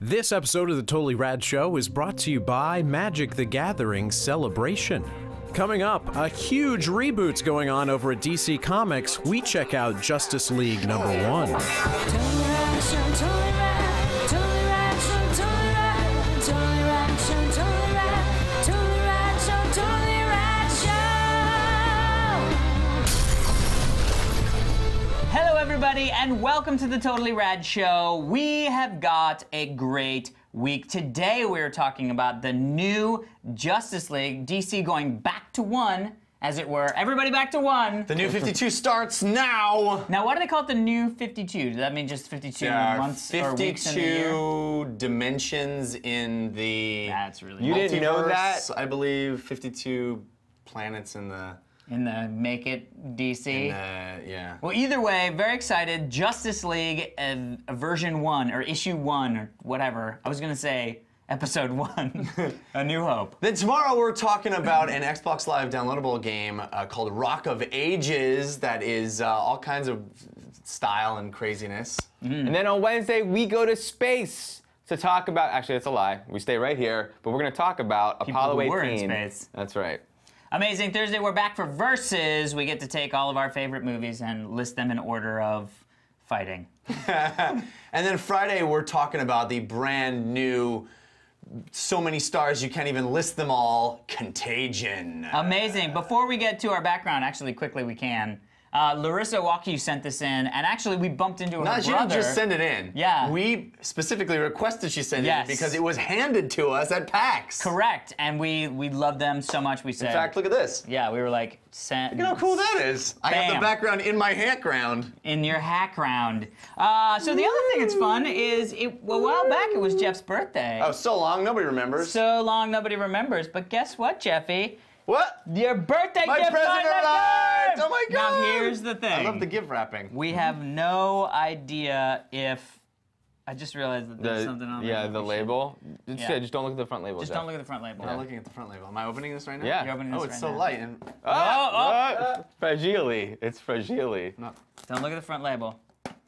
This episode of the Totally Rad Show is brought to you by Magic the Gathering Celebration. Coming up, a huge reboot's going on over at DC Comics. We check out Justice League #1. Everybody, and welcome to the Totally Rad Show. We have got a great week. Today we're talking about the new Justice League, DC going back to one, as it were. Everybody back to one. The new 52 starts now. Now, why do they call it the new 52? Does that mean just 52 months or weeks in the year? 52 dimensions in the That's really You didn't know that? I believe 52 planets in the Make It DC. yeah. Well, either way, very excited. Justice League version 1 or issue 1 or whatever. I was gonna say episode 1, A New Hope. Then tomorrow we're talking about an Xbox Live downloadable game called Rock of Ages that is all kinds of style and craziness. And then on Wednesday, we go to space to talk about, actually, that's a lie. We stay right here, but we're going to talk about People Apollo 18. who were in space. That's right. Amazing. Thursday, we're back for Versus. We get to take all of our favorite movies and list them in order of fighting. And then Friday, we're talking about the brand new, so many stars you can't even list them all, Contagion. Amazing. Before we get to our background, actually, quickly we can. Larissa Walkie sent this in, and actually we bumped into her brother. She didn't just send it in. Yeah. We specifically requested she send it Yes. in because it was handed to us at PAX. Correct, and we love them so much. We said. In fact, look at this. Yeah, we were like, sent. Look how cool that is. I have Bam. the background in my background. In your hack round. So the other thing that's fun is, a while back it was Jeff's birthday. Oh, so long, nobody remembers. So long nobody remembers, but guess what, Jeffy? What? Your birthday My gift present finally arrived! came! Oh my God! Now here's the thing. I love the gift wrapping. We have no idea if, I just realized that there's something on there. Yeah, that the we should- label. Yeah. Just don't look at the front label. Just Jeff. don't look at the front label. I'm not looking at the front label. Am I opening this right now? Yeah. You're opening this Oh, it's right so now. light. And Fragile. It's fragile. no. Don't look at the front label.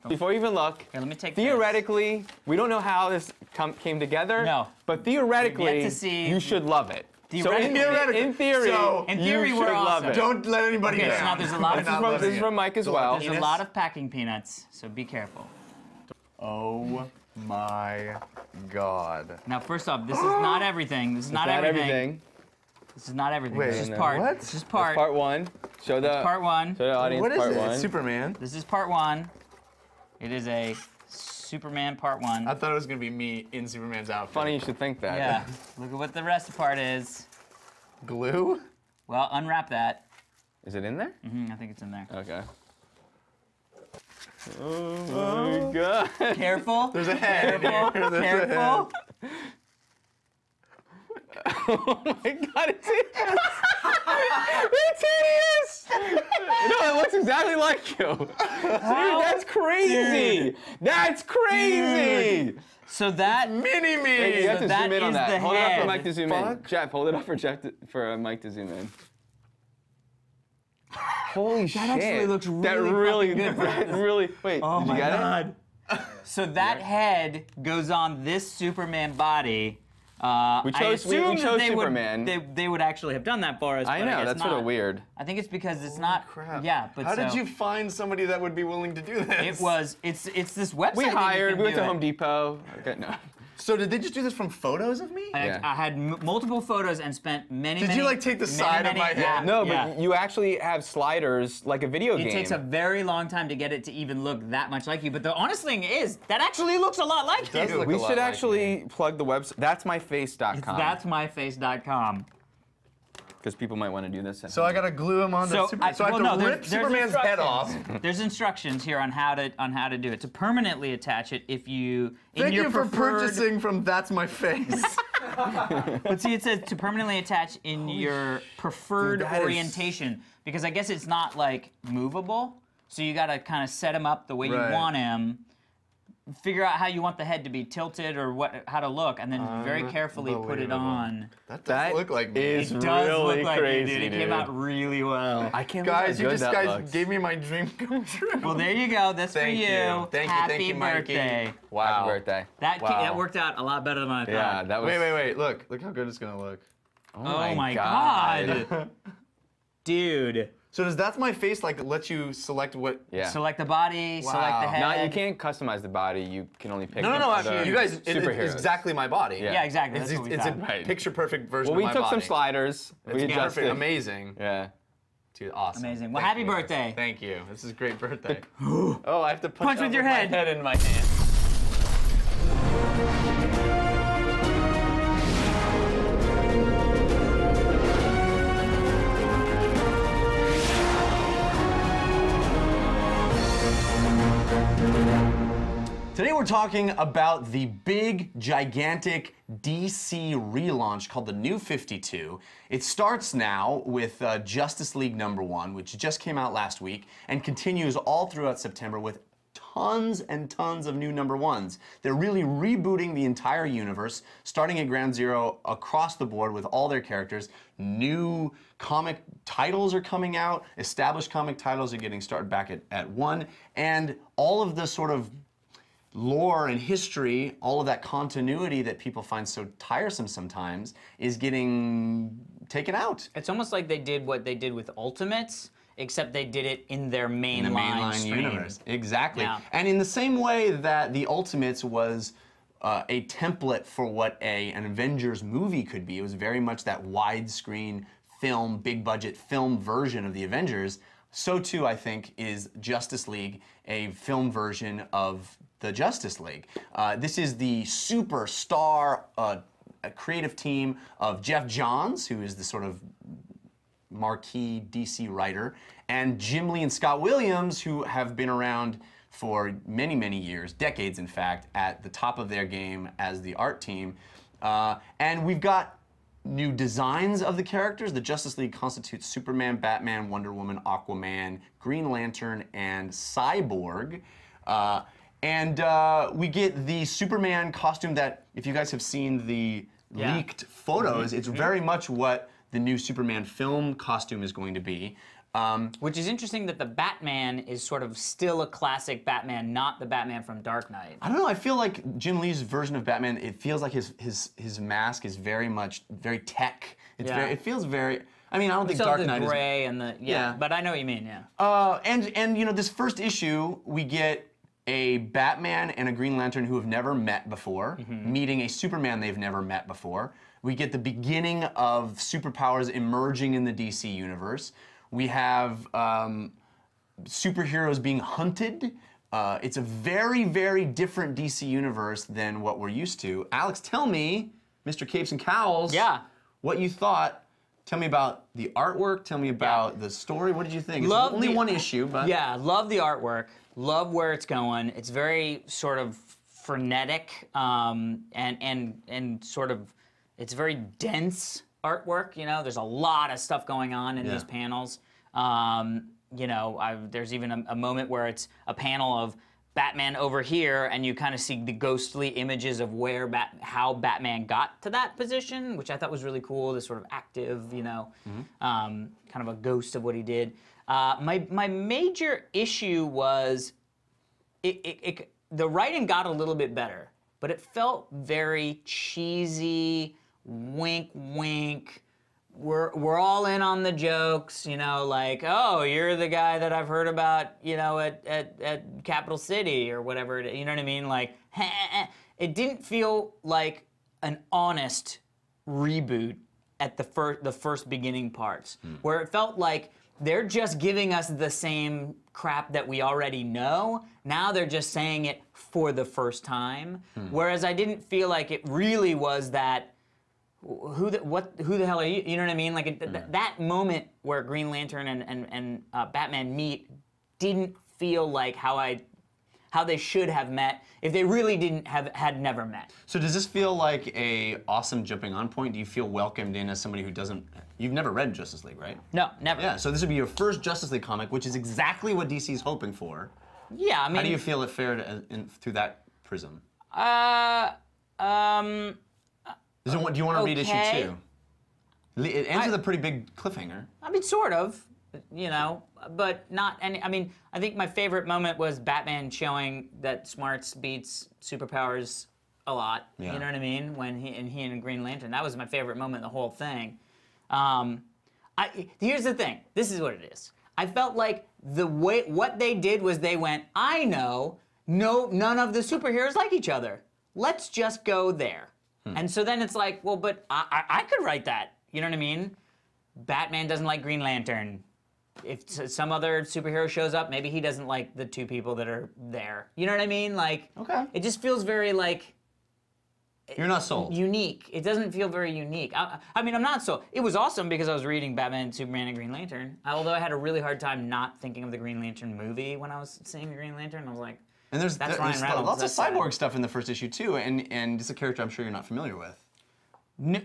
Before you even look, Here, let me take theoretically, we don't know how this came together. No. But theoretically, to see- you should love it. Theoretically- in theory, So- In theory, you we're should love awesome. it. Don't let anybody Okay, down. so now there's a lot of- We're not This letting is it. from Mike as well. There's a lot of packing peanuts, so be careful. Oh my God. Now, first off, this is not everything. This is not everything. This is not everything. Wait, this is no. part. What? This is That's part. part one. Show the Part 1. Show the audience What is part it? one. It's Superman. This is part 1. It is a Superman part 1. I thought it was gonna be me in Superman's outfit. Funny you should think that. Yeah. Look at what the rest of the part is. Glue? Well, unwrap that. Is it in there? I think it's in there. Okay. Oh my God. Careful. There's a head. Careful. Careful. Oh my God, it's it's hideous! No, it looks exactly like you. Dude, that's crazy! That's crazy! So that. Mini me. Hey, you have So to that zoom in on is that. the Hold it up head. for Mike to zoom in. Fuck. Jeff, hold it up for Mike to zoom in. Holy shit! actually looks That really really, fucking good for that really. Wait, Oh did you my get God. So that head goes on this Superman body. I chose assume that they Superman. They would actually have done that for us. I but know, guess that's not. sort of weird. I think it's because it's not. Crap. Yeah, but How so did you find somebody that would be willing to do this? It's this website. We that you hired, can we went do to it. Home Depot. Okay, no. So did they just do this from photos of me? I, Yeah. I had multiple photos and spent many. Did you, like, take the side of my head? Yeah, No, yeah. but you actually have sliders like a video game. It takes a very long time to get it to even look that much like you. But the honest thing is, that actually looks a lot like does you. look We a lot should like actually plug the website. That's myface.com. That's myface.com. Because people might want to do this. So I gotta glue him onto So Superman. I- So I have well, to no, rip there's Superman's head off. instructions. There's instructions here on how to do it. To permanently attach it, if you Thank your you for preferred- purchasing from That's My Face. But see, it says to permanently attach in your preferred Dude, that is- orientation, because I guess it's not like movable. So you gotta kind of set him up the way Right. you want him. figure out how you want the head to be tilted or how to look, and then very carefully put it on. That does look like me. is It does really look like crazy, you, dude. It came out really well. I can't Guys, you believe just how good that looks. gave me my dream come true. Well, there you go. That's Thank for you. you. Thank you, Happy thank you, Mikey. birthday. Wow. Happy birthday. That worked out a lot better than I thought. Yeah, that was. Wait. Look how good it's gonna look. Oh my god. Dude. So that's my face like let you select what? Yeah. Select the body, select the Wow. head. No, you can't customize the body. You can only pick. No. the You guys, it's superheroes. exactly my body. Yeah, exactly. It's, That's what we it's a thought. Right. picture perfect version Well, we of my took body. some sliders. It's We perfect, adjusted. amazing. Yeah. Dude, awesome. Amazing. Well, Thank happy you. birthday. Thank you. This is a great birthday. Oh, I have to Punch with your my head. head in my hand. Today we're talking about the big, gigantic DC relaunch called the New 52. It starts now with Justice League #1, which just came out last week, and continues all throughout September with tons and tons of new #1s. They're really rebooting the entire universe, starting at ground zero across the board with all their characters. New comic titles are coming out, established comic titles are getting started back at 1, and all of the sort of lore and history, all of that continuity that people find so tiresome sometimes, is getting taken out. It's almost like they did what they did with Ultimates, except they did it in their In the mainline stream. universe. Exactly. Yeah. And in the same way that the Ultimates was a template for what an Avengers movie could be, it was very much that widescreen film, big budget film version of the Avengers. So too, I think, is Justice League a film version of the Justice League. This is the superstar creative team of Jeff Johns, who is the sort of marquee DC writer, and Jim Lee and Scott Williams, who have been around for many, many years, decades in fact, at the top of their game as the art team. And we've got new designs of the characters. The Justice League constitutes Superman, Batman, Wonder Woman, Aquaman, Green Lantern, and Cyborg. And we get the Superman costume that, if you guys have seen the leaked photos, it's very much what the new Superman film costume is going to be. Which is interesting that the Batman is sort of still a classic Batman, not the Batman from Dark Knight. I don't know. I feel like Jim Lee's version of Batman. It feels like his mask is very tech. It's Yeah. it feels very. I mean, I don't think So Dark the Knight is. gray and the Yeah. but I know what you mean. Yeah. And you know, this first issue, we get a Batman and a Green Lantern who have never met before, meeting a Superman they've never met before. We get the beginning of superpowers emerging in the DC universe. We have superheroes being hunted. It's a very, very different DC universe than what we're used to. Alex, tell me, Mr. Capes and Cowls, what you thought. Tell me about the artwork. Tell me about the story. What did you think? It's only one issue, but yeah, love the artwork. Love where it's going. It's very sort of frenetic and sort of it's very dense artwork. You know, there's a lot of stuff going on in these panels. You know, there's even a moment where it's a panel of Batman over here, and you kind of see the ghostly images of how Batman got to that position, which I thought was really cool. This sort of active, you know, kind of a ghost of what he did. My major issue was the writing got a little bit better, but it felt very cheesy. Wink, wink. We're all in on the jokes, you know, like, oh, you're the guy that I've heard about, you know, at Capital City or whatever. You know what I mean? Like, it didn't feel like an honest reboot at the first beginning parts, where it felt like they're just giving us the same crap that we already know. Now they're just saying it for the first time. Whereas I didn't feel like it really was that. Who the hell are you? You know what I mean? Like that moment where Green Lantern and Batman meet didn't feel like how they should have met if they really had never met. So does this feel like a awesome jumping on point? Do you feel welcomed in as somebody who you've never read Justice League, right? No, never. Yeah, so this would be your first Justice League comic, which is exactly what DC's hoping for. Yeah, I mean. How do you feel it fared through that Prism? Um. Do you want to read issue Okay. 2? It ends with a pretty big cliffhanger. I mean, sort of, you know, but not any. I mean, I think my favorite moment was Batman showing that smarts beats superpowers a lot. Yeah. You know what I mean? When he and Green Lantern. That was my favorite moment in the whole thing. Here's the thing. This is what it is. I felt like what they did was they went, I know, none of the superheroes like each other. Let's just go there. And so then it's like, well, but I could write that. You know what I mean? Batman doesn't like Green Lantern. If some other superhero shows up, maybe he doesn't like the two people that are there. You know what I mean? Like, Okay. it just feels very like You're not sold. unique. It doesn't feel very unique. I mean, I'm not so. It was awesome because I was reading Batman, Superman, and Green Lantern. Although I had a really hard time not thinking of the Green Lantern movie when I was seeing the Green Lantern. I was like, And there's That's Ryan Reynolds, lots of that's sad. cyborg stuff in the first issue too, and it's a character I'm sure you're not familiar with.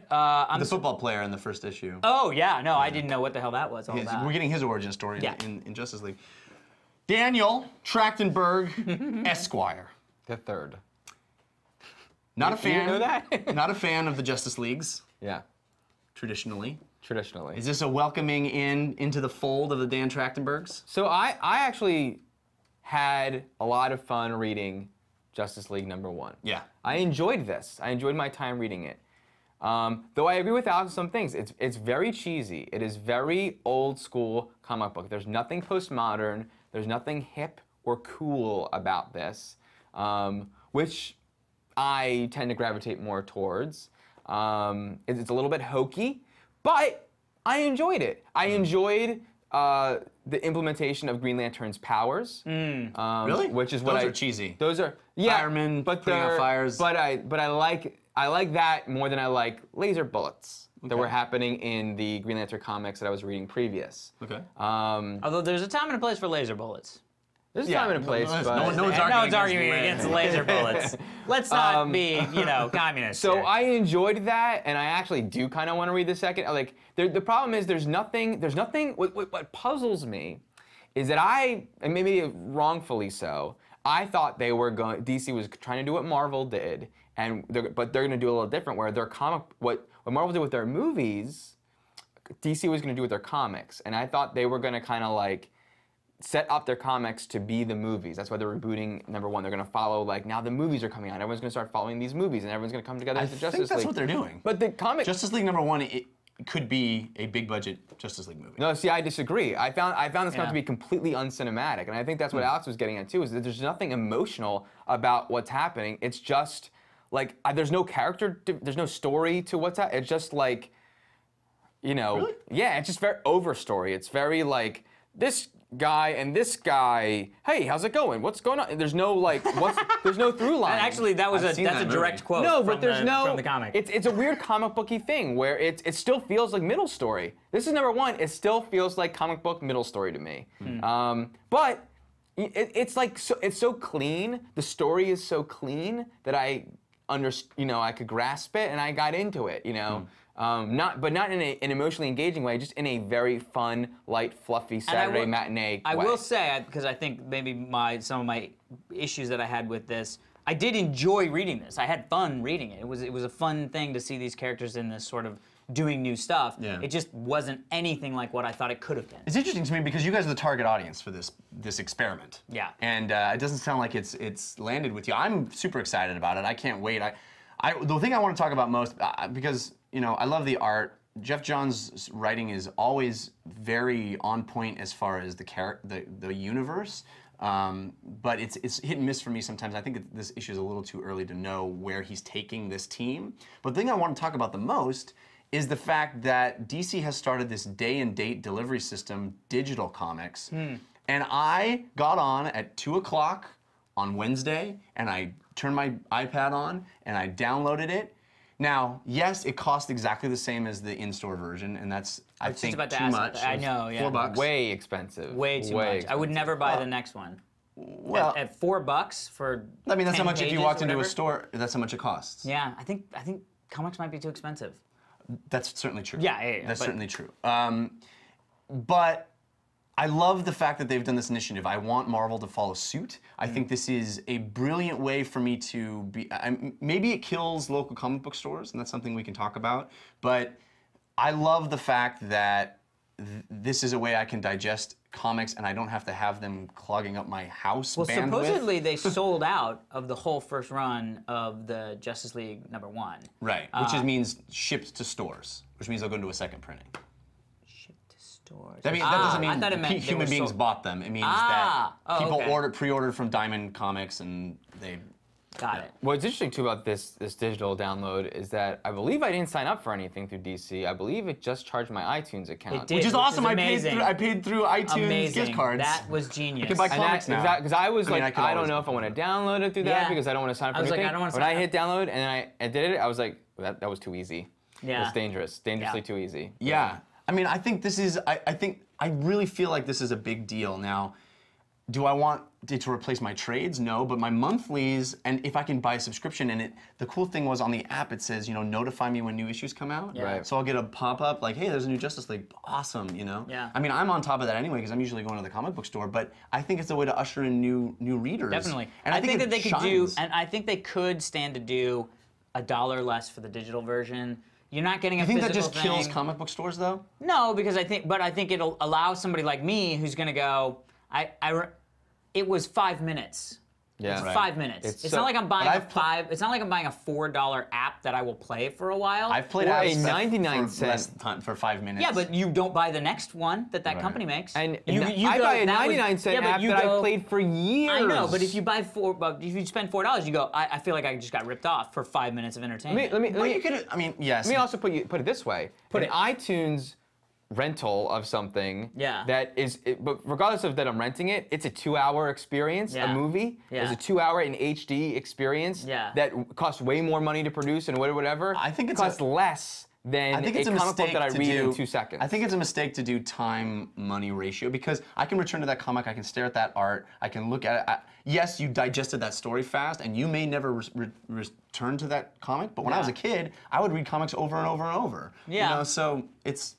I'm The football player in the first issue. Oh yeah, no, I didn't know what the hell that was all about. We're getting his origin story Yeah. in Justice League. Daniel Trachtenberg, Esquire. The third. Not a fan. You know that? Not a fan of the Justice Leagues Yeah, traditionally. traditionally. Is this a welcoming into the fold of the Dan Trachtenbergs? So I actually had a lot of fun reading Justice League #1. Yeah. I enjoyed this. I enjoyed my time reading it. Though I agree with Alex on some things. It's very cheesy. It is very old school comic book. There's nothing postmodern. There's nothing hip or cool about this, which I tend to gravitate more towards. It's a little bit hokey, but I enjoyed it. I enjoyed the implementation of Green Lantern's powers. Really? Which is what Those are cheesy. Those are Firemen but putting out they're- fires. But I like that more than I like laser bullets that were happening in the Green Lantern comics that I was reading previous. Okay. Although there's a time and a place for laser bullets. There's Yeah, time and a place, no but one's No one's arguing against against laser bullets. Let's not be, communist. So here. I enjoyed that, and I actually do kind of want to read the second. Like, the problem is there's nothing. What puzzles me is that and maybe wrongfully so, I thought DC was trying to do what Marvel did, but they're going to do a little different. Where their what Marvel did with their movies, DC was going to do with their comics, and I thought they were going to kind of like set up their comics to be the movies. That's why they're rebooting #1. They're going to follow, like, now the movies are coming out. Everyone's going to start following these movies, and everyone's going to come together as the Justice League. I think that's what they're doing. But the comic... Justice League #1 it could be a big budget Justice League movie. No, see, I disagree. I found this comic Yeah. to be completely uncinematic, and I think that's what Alex was getting at too. Is that there's nothing emotional about what's happening. It's just like there's no character, there's no story to what's happening. It's just like, Really? yeah, it's just very overstory. It's very like this guy and this guy. Hey, how's it going? What's going on? There's no there's no through line. And actually, that's I've seen a that direct movie. quote. No, from but there's from the comic. It's a weird comic booky thing where it still feels like middle story. This is #1. It still feels like comic book middle story to me. But it's like it's so clean. The story is so clean that I could grasp it and I got into it. Not in an emotionally engaging way, just in a very fun, light, fluffy Saturday matinee way. I will say, because I think maybe some of my issues that I had with this, I did enjoy reading this. I had fun reading it. It was a fun thing to see these characters in this sort of doing new stuff. Yeah. It just wasn't anything like what I thought it could have been. It's interesting to me because you guys are the target audience for this experiment. Yeah. And it doesn't sound like it's landed with you. I'm super excited about it. I can't wait. The thing I want to talk about most, because I love the art. Jeff Johns' writing is always very on point as far as the universe. But it's hit and miss for me sometimes. I think this issue is a little too early to know where he's taking this team. But the thing I want to talk about the most is the fact that DC has started this day and date delivery system, Digital Comics. And I got on at 2 o'clock on Wednesday, and I turned my iPad on, and I downloaded it. Now, yes, it cost exactly the same as the in-store version, and that's, I was just think, about to too ask much. that. I know, yeah. $4. Way expensive. Way too much. I would never buy the next one. Well, At $4 for I mean, that's how 10 much if you pages walked or into a whatever. store, that's how much it costs. Yeah, I think comics might be too expensive. That's certainly true. Yeah, That's but- certainly true. But I love the fact that they've done this initiative. I want Marvel to follow suit. I think this is a brilliant way for me to be. Maybe it kills local comic book stores, and that's something we can talk about. But I love the fact that this is a way I can digest comics, and I don't have to have them clogging up my house. Well, bandwidth. supposedly they sold out of the whole first run of the Justice League #1. Right, which means shipped to stores, which means they'll go into a second printing. Stores. That doesn't mean I thought it meant human beings bought them. It means that people pre-ordered from Diamond Comics and they. Got it. What's interesting too about this digital download is that I believe I didn't sign up for anything through DC. I believe it just charged my iTunes account. It did, Which is awesome. I amazing. paid through iTunes Amazing. gift cards. That was genius. I can buy comics now. Because I was I like, could I don't always know if I want to download it through Yeah. that because I don't want to sign up for I was like, anything. I don't wanna when sign I up. hit download and I did it, I was like, that was too easy. Yeah. It was dangerously Yeah. too easy. Yeah. I mean, I think this is. I really feel like this is a big deal now. Do I want it to replace my trades? No, but my monthlies, and if I can buy a subscription, and the cool thing was on the app, it says, notify me when new issues come out. Yeah. Right. So I'll get a pop-up like, hey, there's a new Justice League. Awesome, Yeah. I mean, I'm on top of that anyway because I'm usually going to the comic book store, but I think it's a way to usher in new readers. Definitely. And I think that they could do, shines. and I think they could stand to do $1 less for the digital version. You're not getting a You think that physical just kills thing. comic book stores, though? No, because I think it'll allow somebody like me who's gonna go. It was 5 minutes. Yeah. It's Right. 5 minutes. It's It's so- not like I'm buying But It's not like I'm buying a $4 app that I will play for a while. I've played Or apps a that 99 for less time, for 5 minutes. Yeah, but you don't buy the next one that company makes. And you I go, buy a that would- 99-cent yeah, but app you that go- I played for years. I know, but if you spend $4, you go. I feel like I just got ripped off for 5 minutes of entertainment. Let me Well, you could. I mean, yes. Let me also put it this way. Put An it- iTunes rental of something Yeah. that is, but regardless of that I'm renting it, it's a 2-hour experience, Yeah. a movie. Yeah. It's a 2-hour in HD experience Yeah. that costs way more money to produce and whatever. I think it's costs less than I think it's a a comic book mistake that I to read do. in 2 seconds. I think it's a mistake to do time-money ratio because I can return to that comic, I can stare at that art, I can look at it. Yes, you digested that story fast, and you may never return to that comic. But when I was a kid, I would read comics over and over and over. Yeah. So it's.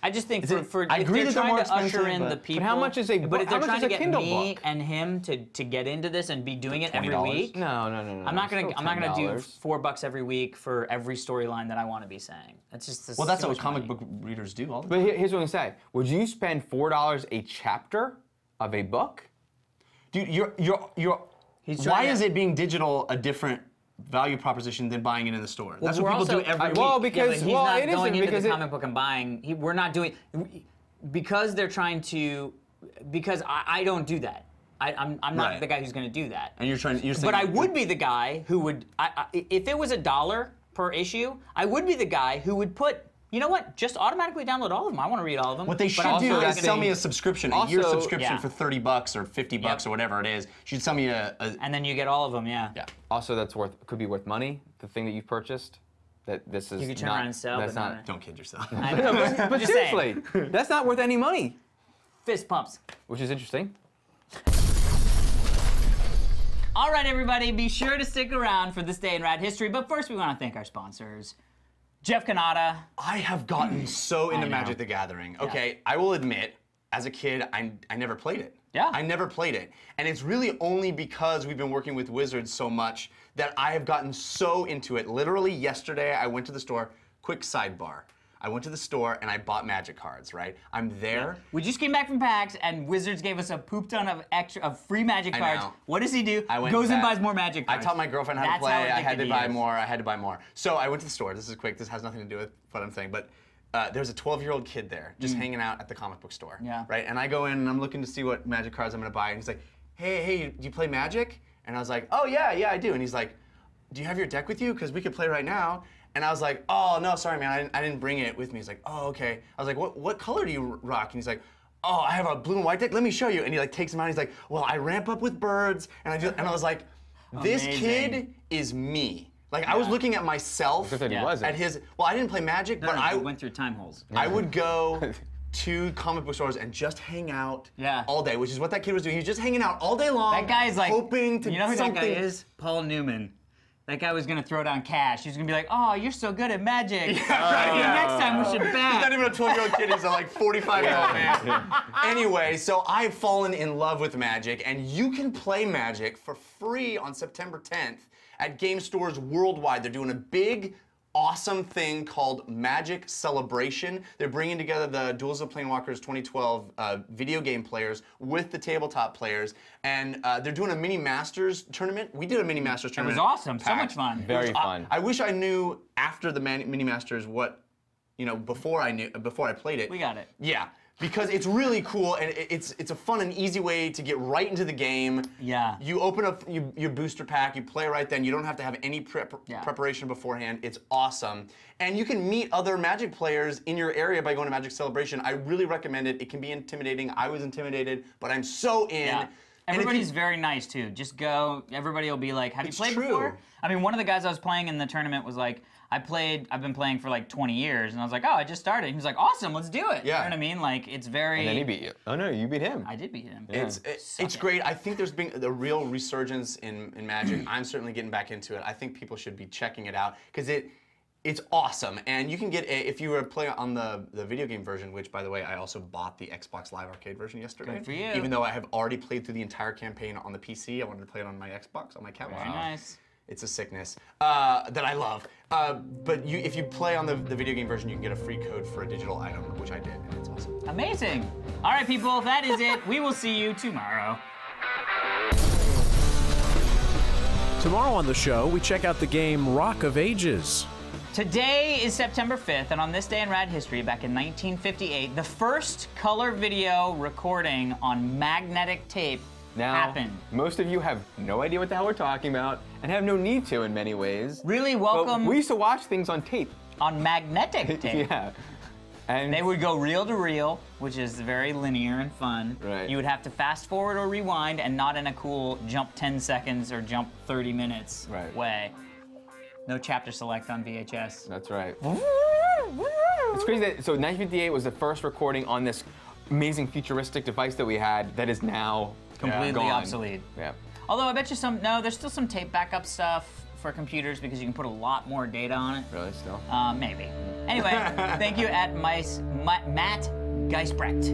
I just think it- for I if agree they're that they're trying more to usher expensive, in but- the But people. how much is a But book- if how they're much trying is to a get Kindle me book? and him to get into this and be doing it every $20? week. No. I'm not gonna do $10. $4 every week for every storyline that I want to be saying. That's just Well, that's too what much comic money. book readers do all the But time. here's what I'm saying. Would you spend $4 a chapter of a book? Dude, you're. He's Why trying to- is it being digital a different value proposition than buying it in the store? That's what we're people also- do every week. well, Yeah, but because he's not it isn't going into because the it- comic book and buying. We're not doing because they're trying to. Because I don't do that. I'm not Right. the guy who's going to do that. And you're saying. But I would be the guy who would, if it was $1 per issue, I would be the guy who would put, you know what, just automatically download all of them. I want to read all of them. What they but should I'm do not is gonna- sell me a subscription, a year Also- subscription Yeah. for $30 or $50 or whatever it is. You should sell me a And then you get all of them, yeah. yeah. Also, could be worth money. The thing that you've purchased, that this is You could turn not, around and sell, That's but not. not- Don't kid yourself. I know, But just saying. seriously, that's not worth any money, Fist pumps. which is interesting. All right, everybody, be sure to stick around for this day in rad history. But first, we want to thank our sponsors. Jeff Kanata. I have gotten so into know. Magic the Gathering. Okay, I will admit, as a kid, I never played it. Yeah. I never played it. And it's really only because we've been working with Wizards so much that I have gotten so into it. Literally yesterday, I went to the store, quick sidebar. I went to the store and I bought Magic cards, right? I'm there. We just came back from PAX, and Wizards gave us a poop ton of free Magic I cards. know. What does he do? I went Goes and back. buys more Magic I cards. taught my girlfriend how That's to play. I had addicted to he buy is. more. I had to buy more. So I went to the store. This is quick. This has nothing to do with what I'm saying, but there's a 12-year-old kid there just hanging out at the comic book store. Yeah. Right. And I go in and I'm looking to see what Magic cards I'm gonna buy, and he's like, "Hey, do you play Magic?" And I was like, "Oh yeah, I do." And he's like, "Do you have your deck with you? Because we could play right now." And I was like, "Oh no, sorry man, I didn't bring it with me." He's like, "Oh okay." I was like, "What color do you rock?" And he's like, "Oh, I have a blue and white deck. Let me show you." And he like takes them out. And he's like, "Well, I ramp up with birds." And I was like, "This Amazing. kid is me." Like I was looking at myself Good thing he Yeah. wasn't. at his. Well, I didn't play Magic, but I went through time holes. I would go to comic book stores and just hang out Yeah. all day, which is what that kid was doing. He was just hanging out all day long. That guy is like, hoping to you know who something. that guy is? Paul Newman. that guy was gonna throw down cash. He was gonna be like, "Oh, you're so good at magic. Next time we should bet." He's not even a 12-year-old kid. He's a like 45-year-old man. Anyway, so I've fallen in love with Magic, and you can play Magic for free on September 10th at game stores worldwide. They're doing a big, awesome thing called Magic Celebration. They're bringing together the Duels of Planewalkers 2012 video game players with the tabletop players, and they're doing a mini Masters tournament. We did a mini Masters It tournament. was awesome. So much fun. Very fun. I wish I knew after the mini Masters what, before I played it. We got it. Yeah, because it's really cool, and it's a fun and easy way to get right into the game. Yeah. You open up your booster pack, you play right then. You don't have to have any preparation beforehand. It's awesome. And you can meet other Magic players in your area by going to Magic Celebration. I really recommend it. It can be intimidating. I was intimidated, but I'm so in. Yeah. Everybody's very nice too. Just go. Everybody will be like, "Have you played true. before?" I mean, one of the guys I was playing in the tournament was like, I've been playing for like 20 years, and I was like, "Oh, I just started." He was like, "Awesome, let's do it." Yeah. You know what I mean? Like, it's very. And then he beat you. Oh no, you beat him. I did beat him. It's great. I think there's been a real resurgence in Magic. I'm certainly getting back into it. I think people should be checking it out because it's awesome. And you can get if you were playing on the video game version, which by the way I also bought the Xbox Live Arcade version yesterday. Good for you. Even though I have already played through the entire campaign on the PC, I wanted to play it on my Xbox on my couch. Very nice. It's a sickness that I love. But if you play on the video game version, you can get a free code for a digital item, which I did, and it's awesome. Amazing. All right, people, that is it. We will see you tomorrow. Tomorrow on the show, we check out the game Rock of Ages. Today is September 5th, and on this day in rad history, back in 1958, the first color video recording on magnetic tape happened. Most of you have no idea what the hell we're talking about, and have no need to in many ways. Really, But welcome we used to watch things on tape. on magnetic tape. Yeah. And They would go reel to reel, which is very linear and fun. Right. You would have to fast forward or rewind, and not in a cool jump 10 seconds or jump 30 minutes Right. way. No chapter select on VHS. That's right. It's crazy that, so 1958 was the first recording on this amazing futuristic device that we had that is now Completely gone. obsolete. Yeah. Although I bet you there's still some tape backup stuff for computers because you can put a lot more data on it. Really, still? Maybe. Anyway, thank you at Matt Geisbrecht.